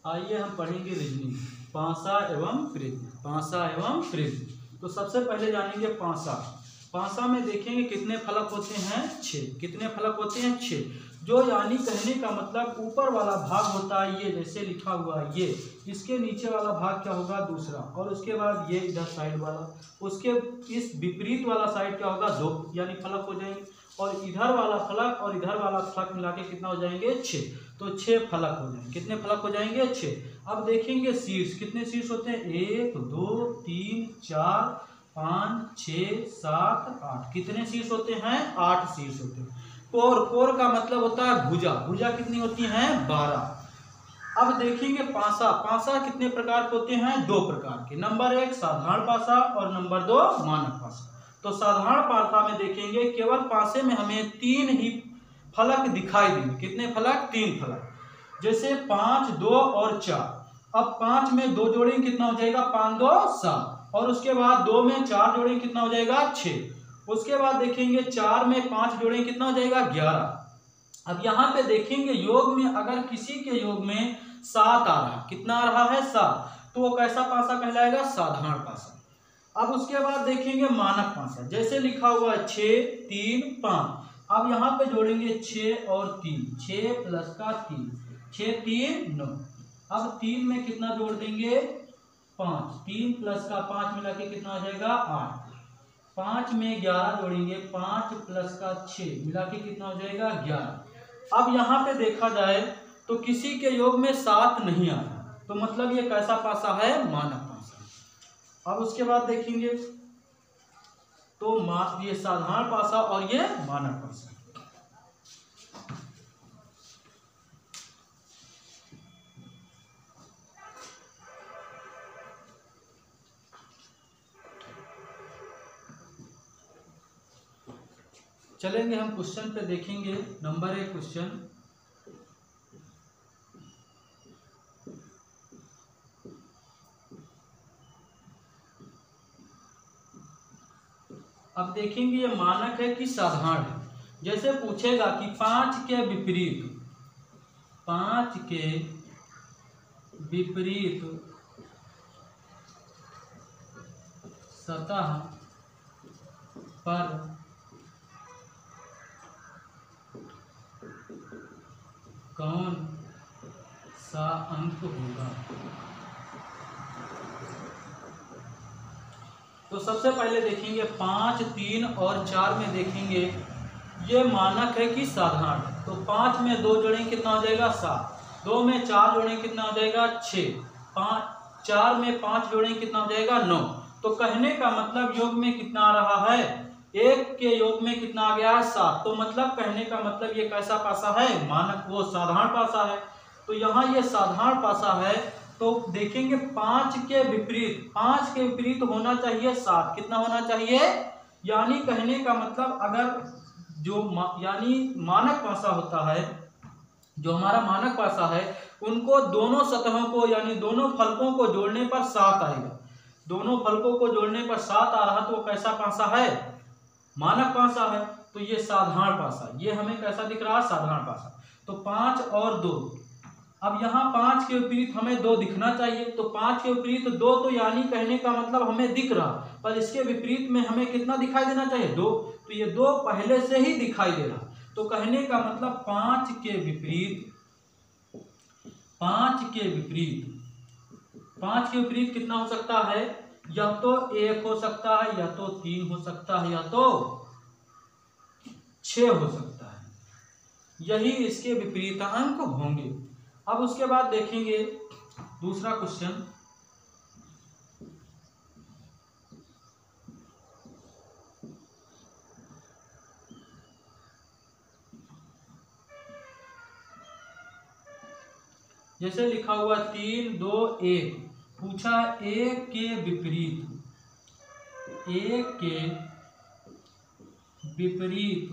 आइए हम पढ़ेंगे रीजनिंग, पासा एवं प्रिज्म। पासा एवं प्रिज्म। तो सबसे पहले जानेंगे पासा। पासा में देखेंगे कितने फलक होते हैं, 6। कितने फलक होते हैं, 6। जो यानी कहने का मतलब ऊपर वाला भाग होता है ये, जैसे लिखा हुआ है ये, इसके नीचे वाला भाग क्या होगा, दूसरा, और उसके बाद ये इधर साइड वाला, उसके इस विपरीत वाला साइड क्या होगा, 2 यानी फलक हो जाएंगे, और इधर वाला फलक और इधर वाला फलक मिला के कितना हो जाएंगे, 6। तो 6 फलक हो जाएंगे। कितने फलक हो जाएंगे, 6। अब देखेंगे शीर्ष, कितने शीर्ष होते हैं, 1 2 3 4 5 6 7 8। कितने शीर्ष होते हैं, 8 शीर्ष होते हैं। कोर, कोर का मतलब होता है भुजा। भुजा कितनी होती है, 12। अब देखेंगे पासा। पासा कितने प्रकार के होते हैं, 2 प्रकार के। नंबर 1 साधारण पासा और नंबर 2 मानक पासा। तो साधारण पासा में देखेंगे केवल पासे में हमें 3 ही फलक दिखाई देंगे। कितने फलक, 3 फलक। जैसे 5 2 और 4। अब 5 में 2 जोड़ेंगे कितना हो जाएगा, 5 2 7। और उसके बाद 2 में 4 जोड़ेंगे कितना हो जाएगा, 6। उसके बाद देखेंगे 4 में 5 जोड़ेंगे कितना हो जाएगा, 11। अब यहाँ पे देखेंगे योग में अगर किसी के योग में 7 आ रहा, कितना आ रहा है, 7, तो वो कैसा पासा कहलाएगा, साधारण पासा। अब उसके बाद देखेंगे मानक पासा। जैसे लिखा हुआ है 6 3 5। अब यहाँ पे जोड़ेंगे 6 और 3, 6 प्लस का 3, 6 3 9। अब 3 में कितना जोड़ देंगे, 5, 3 प्लस का 5 मिला के कितना हो जाएगा, 8। 5 में 11 जोड़ेंगे, 5 प्लस का 6 मिला के कितना हो जाएगा, 11। अब यहाँ पे देखा जाए तो किसी के योग में 7 नहीं आ रहा, तो मतलब ये कैसा पासा है, मानक पासा। अब उसके बाद देखेंगे तो ये साधारण पासा और ये मानक पासा। चलेंगे हम क्वेश्चन पे, देखेंगे नंबर 1 क्वेश्चन। अब देखेंगे ये मानक है कि साधारण है। जैसे पूछेगा कि 5 के विपरीत, 5 के विपरीत सतह पर कौन सा अंक होगा। तो सबसे पहले देखेंगे 5 3 और 4 में देखेंगे ये मानक है कि साधारण है। तो 5 में 2 जोड़ेंगे कितना हो जाएगा, 7। 2 में 4 जोड़ेंगे कितना हो जाएगा, 6। 4 में 5 जोड़ेंगे कितना हो जाएगा, 9। तो कहने का मतलब योग में कितना आ रहा है, 1 के योग में कितना आ गया है, 7। तो मतलब कहने का मतलब ये कैसा पासा है, मानक, वो साधारण पासा है। तो यहाँ ये साधारण पासा है। तो देखेंगे 5 के विपरीत, 5 के विपरीत होना चाहिए 7। कितना होना चाहिए, यानी कहने का मतलब अगर जो यानी मानक पासा होता है, जो हमारा मानक पासा है, उनको दोनों सतहों को यानी दोनों फलकों को जोड़ने पर 7 आएगा। दोनों फलकों को जोड़ने पर 7 आ रहा, तो वो कैसा पासा है, मानक पासा है। तो ये साधारण पासा, ये हमें कैसा दिख रहा है, साधारण पासा। तो 5 और 2। अब यहाँ 5 के विपरीत हमें 2 दिखना चाहिए। तो 5 के विपरीत 2, तो यानी कहने का मतलब हमें दिख रहा, पर इसके विपरीत में हमें कितना दिखाई देना चाहिए, 2। तो ये 2 पहले से ही दिखाई दे रहा। तो कहने का मतलब 5 के विपरीत, 5 के विपरीत, 5 के विपरीत कितना हो सकता है, या तो 1 हो सकता है, या तो 3 हो सकता है, या तो 6 हो सकता है। यही इसके विपरीत अंक होंगे। अब उसके बाद देखेंगे दूसरा क्वेश्चन। जैसे लिखा हुआ 3 2 1। पूछा 1 के विपरीत, 1 के विपरीत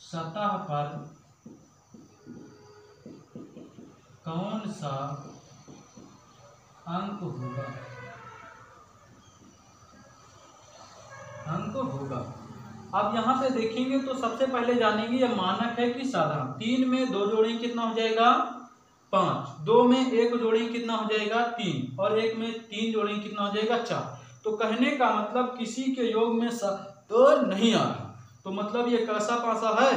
सतह पर कौन सा अंक होगा, अंक होगा। अब यहाँ पे देखेंगे तो सबसे पहले जानेंगे ये मानक है कि साधारण। 3 में 2 जोड़ेंगे कितना हो जाएगा, 5, 2 में 1 जोड़ेंगे कितना हो जाएगा 3, और 1 में 3 जोड़ेंगे कितना हो जाएगा 4। तो कहने का मतलब किसी के योग में 7 नहीं आ रहा, तो मतलब ये कैसा पासा है,